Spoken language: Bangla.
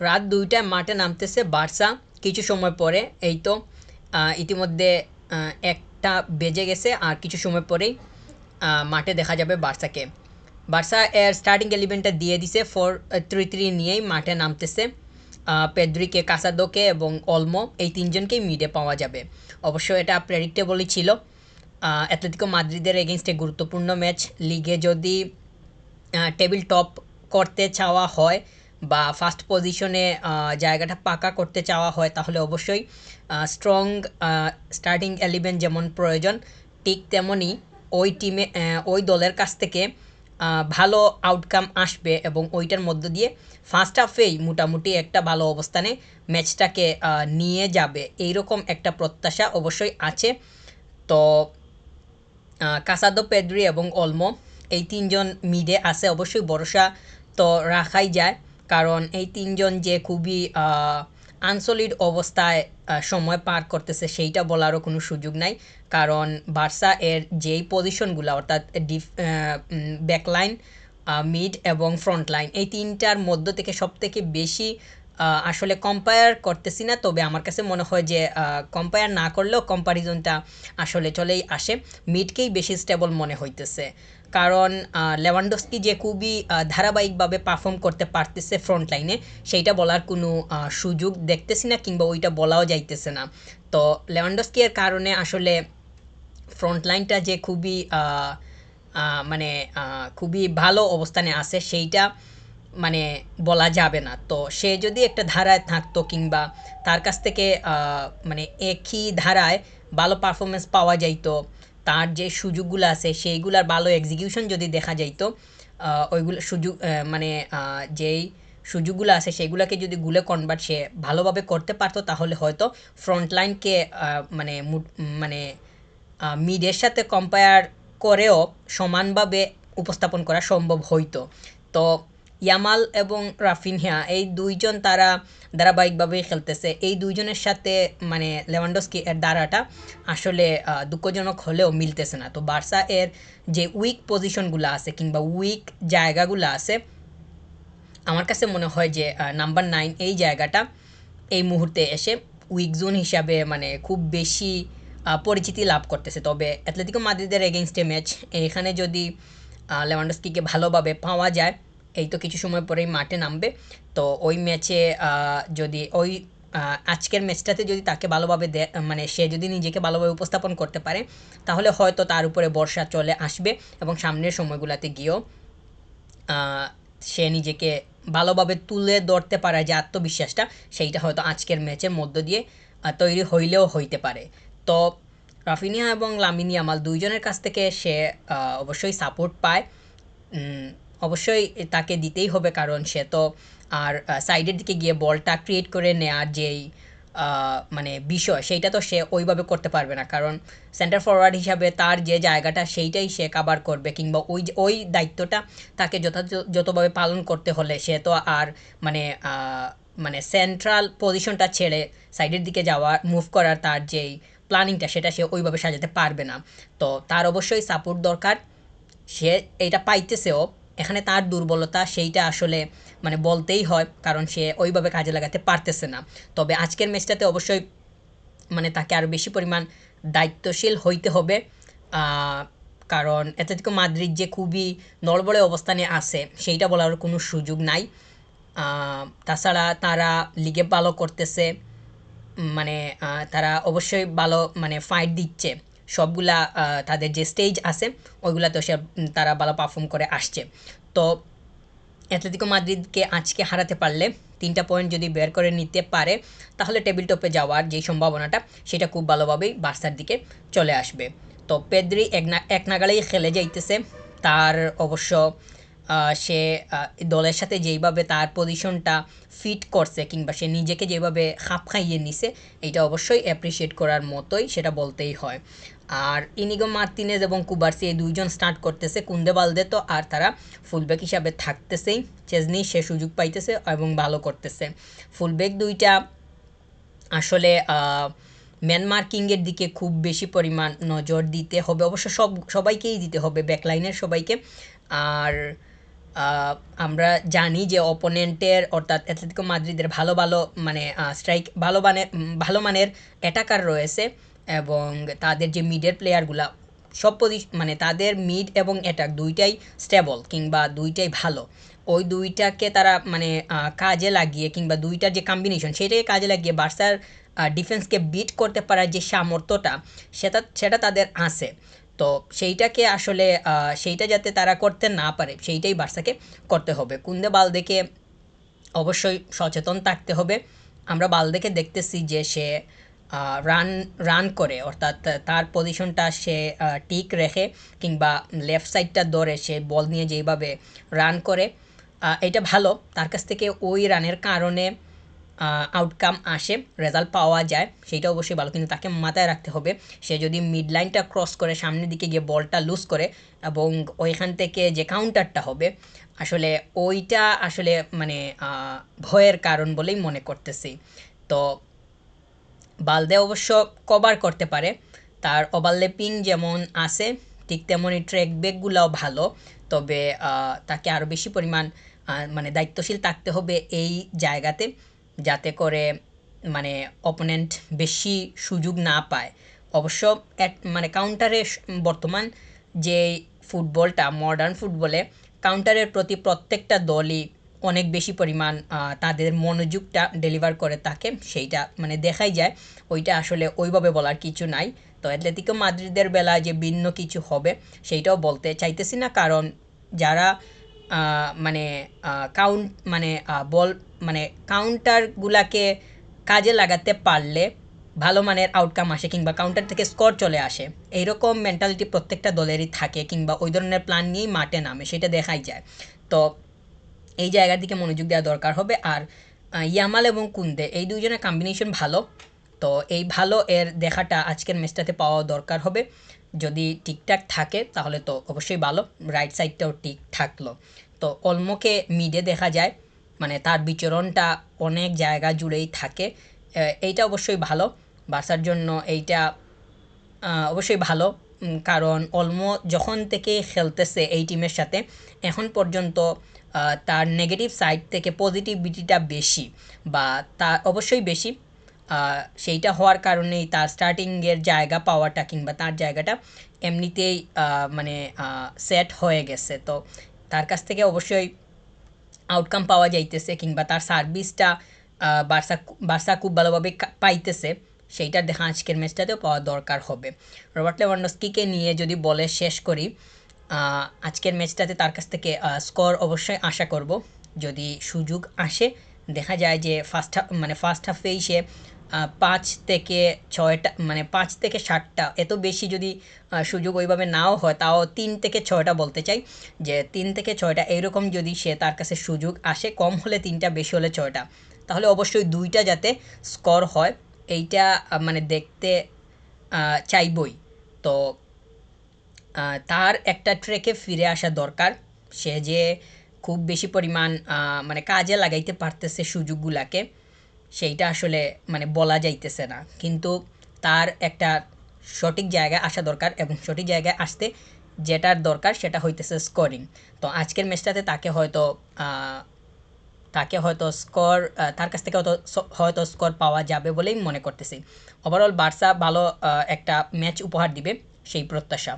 রাত 2টায় মাঠে নামতেছে বার্সা। কিছু সময় পরে এই তো ইতিমধ্যে 1টা বেজে গেছে, আর কিছু সময় পরেই মাঠে দেখা যাবে বার্সাকে। বার্সা এর স্টার্টিং এলিভেনটা দিয়ে দিছে, 4-3-3 নিয়েই মাঠে নামতেছে। পেদ্রিকে, কাসাদোকে এবং অলমো, এই তিনজনকেই মিডে পাওয়া যাবে। অবশ্য এটা প্রেডিক্টেবলই ছিল। অ্যাটলেটিকো মাদ্রিদের এগেনস্টে গুরুত্বপূর্ণ ম্যাচ। লিগে যদি টেবিল টপ করতে চাওয়া হয় বা ফার্স্ট পজিশনে জায়গাটা পাকা করতে চাওয়া হয়, তাহলে অবশ্যই স্ট্রং স্টার্টিং এলিভেন যেমন প্রয়োজন, ঠিক তেমনই ওই টিমে ওই দলের কাছ থেকে ভালো আউটকাম আসবে এবং ওইটার মধ্য দিয়ে ফার্স্ট হাফেই মোটামুটি একটা ভালো অবস্থানে ম্যাচটাকে নিয়ে যাবে, এইরকম একটা প্রত্যাশা অবশ্যই আছে। তো কাসাদো, পেদ্রি এবং অলমো, এই তিনজন মিডে আছে, অবশ্যই ভরসা তো রাখাই যায়। কারণ এই তিনজন যে খুবই আনসলিড অবস্থায় সময় পার করতেছে সেইটা বলারও কোনো সুযোগ নাই। কারণ বার্সা এর যেই পজিশনগুলো, অর্থাৎ ব্যাকলাইন, মিড এবং ফ্রন্ট লাইন, এই তিনটার মধ্য থেকে সবথেকে বেশি আসলে কম্পেয়ার করতেছি না, তবে আমার কাছে মনে হয় যে কম্পেয়ার না করলেও কম্পারিজনটা আসলে চলেই আসে। মিডকেই বেশি স্টেবল মনে হইতেছে। কারণ লেভানডস্কি যে খুবই ধারাবাহিকভাবে পারফর্ম করতে পারতেছে ফ্রন্ট লাইনে, সেইটা বলার কোনো সুযোগ দেখতেছি না, কিংবা ওইটা বলাও যাইতেছে না। তো লেভানডস্কি এর কারণে আসলে ফ্রন্ট লাইনটা যে খুবই মানে খুবই ভালো অবস্থানে আছে সেইটা মানে বলা যাবে না। তো সে যদি একটা ধারায় থাকতো, কিংবা তার কাছ থেকে মানে একই ধারায় ভালো পারফরমেন্স পাওয়া যাইতো, তার যে সুযোগগুলো আছে সেইগুলার ভালো এক্সিকিউশন যদি দেখা যাইতো, ওইগুলো সুযোগ মানে যেই সুযোগগুলো আছে সেগুলোকে যদি গুলে কনভার্ট সে ভালোভাবে করতে পারতো, তাহলে হয়তো ফ্রন্ট লাইনকে মানে মানে মিডের সাথে কম্পেয়ার করেও সমানভাবে উপস্থাপন করা সম্ভব হইতো। তো ইয়ামাল এবং রাফিনহা, এই দুইজন তারা ধারাবাহিকভাবে খেলতেছে। এই দুইজনের সাথে মানে লেভানডস্কি এর দ্বারাটা আসলে দুঃখজনক হলেও মিলতেছে না। তো বার্সা এর যে উইক পজিশনগুলো আছে কিংবা উইক জায়গাগুলো আছে, আমার কাছে মনে হয় যে নাম্বার 9 এই জায়গাটা এই মুহূর্তে এসে উইক জোন হিসাবে মানে খুব বেশি পরিচিতি লাভ করতেছে। তবে অ্যাটলেটিকো মাদ্রিদের এগেনস্টে ম্যাচ, এখানে যদি লেভানডস্কিকে ভালোভাবে পাওয়া যায়, এই তো কিছু সময় পরেই মাঠে নামবে। তো ওই ম্যাচে যদি ওই আজকের ম্যাচটাতে যদি তাকে ভালোভাবে মানে সে যদি নিজেকে ভালোভাবে উপস্থাপন করতে পারে, তাহলে হয়তো তার উপরে ভরসা চলে আসবে এবং সামনের সময়গুলোতে গিয়েও সে নিজেকে ভালোভাবে তুলে ধরতে পারে, যে আত্মবিশ্বাসটা, সেইটা হয়তো আজকের ম্যাচের মধ্য দিয়ে তৈরি হইলেও হইতে পারে। তো রাফিনিয়া এবং লামিন ইয়ামাল দুইজনের কাছ থেকে সে অবশ্যই সাপোর্ট পায়। অবশ্যই তাকে দিতেই হবে, কারণ সে তো আর সাইডের দিকে গিয়ে বলটা ক্রিয়েট করে নেওয়ার যেই মানে বিষয়, সেইটা তো সে ওইভাবে করতে পারবে না। কারণ সেন্টার ফরওয়ার্ড হিসাবে তার যে জায়গাটা সেইটাই সে কাভার করবে, কিংবা ওই দায়িত্বটা তাকে যতভাবে পালন করতে হলে সে তো আর মানে মানে সেন্ট্রাল পজিশনটা ছেড়ে সাইডের দিকে যাওয়ার, মুভ করার তার যেই প্ল্যানিংটা, সেটা সে ওইভাবে সাজাতে পারবে না। তো তার অবশ্যই সাপোর্ট দরকার। সে এইটা পাইতেছেও। এখানে তার দুর্বলতা সেইটা আসলে মানে বলতেই হয়, কারণ সে ওইভাবে কাজে লাগাতে পারতেছে না। তবে আজকের ম্যাচটাতে অবশ্যই মানে তাকে আরও বেশি পরিমাণ দায়িত্বশীল হইতে হবে। কারণ অ্যাটলেটিকো মাদ্রিদ যে খুবই নড়বড়ে অবস্থানে আছে সেইটা বলার কোনো সুযোগ নাই। তাছাড়া তারা লিগে ভালো করতেছে, মানে তারা অবশ্যই ভালো মানে ফাইট দিচ্ছে। সবগুলা তাদের যে স্টেজ আছে ওইগুলাতেও সে তারা ভালো পারফর্ম করে আসছে। তো অ্যাটলেটিকো মাদ্রিদকে আজকে হারাতে পারলে, 3টা পয়েন্ট যদি বের করে নিতে পারে, তাহলে টেবিল টপে যাওয়ার যেই সম্ভাবনাটা সেটা খুব ভালোভাবেই বার্সার দিকে চলে আসবে। তো পেদ্রি এক নাগাড়েই খেলে যাইতেছে। তার অবশ্য সে দলের সাথে যেইভাবে তার পজিশনটা ফিট করছে, কিংবা সে নিজেকে যেভাবে খাপ খাইয়ে নিছে, এইটা অবশ্যই অ্যাপ্রিসিয়েট করার মতোই, সেটা বলতেই হয়। আর ইনিগো মার্তিনেজ এবং কুবার্সি, এই দুইজন স্টার্ট করতেছে। কুন্দে বালদে তো আর তারা ফুলব্যাক হিসাবে থাকতেছেই। চেজনি সে সুযোগ পাইতেছে এবং ভালো করতেছে। ফুলব্যাক দুইটা আসলে ম্যান মার্কিংয়ের দিকে খুব বেশি পরিমাণ নজর দিতে হবে, অবশ্য সবাইকেই দিতে হবে, ব্যাকলাইনের সবাইকে। আর আমরা জানি যে অপোনেন্টের অর্থাৎ অ্যাটলেটিকো মাদ্রিদের ভালো ভালো মানে স্ট্রাইক ভালো মানের অ্যাটাকার রয়েছে এবং তাদের যে মিডের প্লেয়ারগুলা সব মানে তাদের মিড এবং অ্যাটাক দুইটাই স্টেবল কিংবা দুইটাই ভালো। ওই দুইটাকে তারা মানে কাজে লাগিয়ে কিংবা দুইটার যে কম্বিনেশন সেটাকে কাজে লাগিয়ে বার্সার ডিফেন্সকে বিট করতে পারার যে সামর্থ্যটা সেটা তাদের আছে। তো সেইটাকে আসলে সেইটা যাতে তারা করতে না পারে সেইটাই বার্সাকে করতে হবে। কুন্দে বালদেকে অবশ্যই সচেতন থাকতে হবে। আমরা বালদেকে দেখতেছি যে সে রান রান করে অর্থাৎ তার পজিশনটা সে ঠিক রেখে কিংবা লেফট সাইডটা ধরে সে বল নিয়ে যেইভাবে রান করে এটা ভালো। তার কাছ থেকে ওই রানের কারণে আউটকাম আসে, রেজাল্ট পাওয়া যায়, সেইটা অবশ্যই ভালো। কিন্তু তাকে মাথায় রাখতে হবে সে যদি মিড লাইনটা ক্রস করে সামনের দিকে গিয়ে বলটা লুজ করে এবং ওইখান থেকে যে কাউন্টারটা হবে আসলে ওইটা আসলে মানে ভয়ের কারণ বলেই মনে করতেছি। তো বালদে অবশ্য কভার করতে পারে, তার ওভারল্যাপিং যেমন আছে ঠিক তেমনই ট্র্যাক ব্যাকগুলোও ভালো। তবে তাকে আরও বেশি পরিমাণ মানে দায়িত্বশীল থাকতে হবে এই জায়গাতে, যাতে করে মানে অপোনেন্ট বেশি সুযোগ না পায়। অবশ্য মানে কাউন্টারে বর্তমান যে ফুটবলটা মডার্ন ফুটবলে কাউন্টারের প্রতি প্রত্যেকটা দলই অনেক বেশি পরিমাণ তাদের মনোযোগটা ডেলিভার করে থাকে, সেইটা মানে দেখাই যায়। ওইটা আসলে ওইভাবে বলার কিছু নাই। তো অ্যাটলেটিকো মাদ্রিদের বেলায় যে ভিন্ন কিছু হবে সেইটাও বলতে চাইতেছি না, কারণ যারা মানে কাউন্ট মানে বল মানে কাউন্টারগুলাকে কাজে লাগাতে পারলে ভালো মানের আউটকাম আসে কিংবা কাউন্টার থেকে স্কোর চলে আসে, এইরকম মেন্টালিটি প্রত্যেকটা দলেরই থাকে কিংবা ওই ধরনের প্ল্যান নিয়েই মাঠে নামে, সেটা দেখাই যায়। তো এই জায়গার দিকে মনোযোগ দেওয়া দরকার হবে। আর ইয়ামাল এবং কুন্দে এই দুইজনের কম্বিনেশন ভালো। তো এই ভালো এর দেখাটা আজকের ম্যাচটাতে পাওয়া দরকার হবে। যদি ঠিকঠাক থাকে তাহলে তো অবশ্যই ভালো, রাইট সাইডটাও ঠিক থাকলো। তো অলমোকে মিডে দেখা যায়, মানে তার বিচরণটা অনেক জায়গা জুড়েই থাকে, এইটা অবশ্যই ভালো বার্সার জন্য। এইটা অবশ্যই ভালো, কারণ অলমো যখন থেকে খেলতেছে এই টিমের সাথে এখন পর্যন্ত তার নেগেটিভ সাইড থেকে পজিটিভিটিটা বেশি, বা তা অবশ্যই বেশি। সেইটা হওয়ার কারণেই তার স্টার্টিংয়ের জায়গা পাওয়াটা কিংবা তার জায়গাটা এমনিতেই মানে সেট হয়ে গেছে। তো তার কাছ থেকে অবশ্যই আউটকাম পাওয়া যাইতেছে কিংবা তার সার্ভিসটা বার্সা বার্সা খুব ভালোভাবে পাইতেছে, সেইটার দেখা আজকের ম্যাচটাতেও পাওয়া দরকার হবে। রবার্ট লেভানডস্কিকে নিয়ে যদি বলে শেষ করি, আজকের ম্যাচটাতে তার কাছ থেকে স্কোর অবশ্যই আশা করব যদি সুযোগ আসে। দেখা যায় যে ফার্স্ট হাফেই সে 5 থেকে 6টা মানে 5 থেকে 7টা এত বেশি যদি সুযোগ ওইভাবে নাও হয় তাও 3 থেকে 6টা বলতে চাই, যে 3 থেকে 6টা এইরকম যদি সে তার কাছে সুযোগ আসে, কম হলে 3টা বেশি হলে 6টা, তাহলে অবশ্যই 2টা যাতে স্কোর হয় এইটা মানে দেখতে চাইবই। তো তার একটা ট্র্যাকে ফিরে আসা দরকার। সে যে খুব বেশি পরিমাণ মানে কাজে লাগাইতে পারতেছে সুযোগগুলাকে সেইটা আসলে মানে বলা যাইতেছে না, কিন্তু তার একটা সঠিক জায়গায় আসা দরকার এবং সঠিক জায়গায় আসতে যেটার দরকার সেটা হইতেছে স্কোরিং। তো আজকের ম্যাচটাতে তাকে হয়তো স্কোর তার কাছ থেকে হয়তো স্কোর পাওয়া যাবে বলেই মনে করতেছি। ওভারঅল বার্সা ভালো একটা ম্যাচ উপহার দিবে সেই প্রত্যাশা।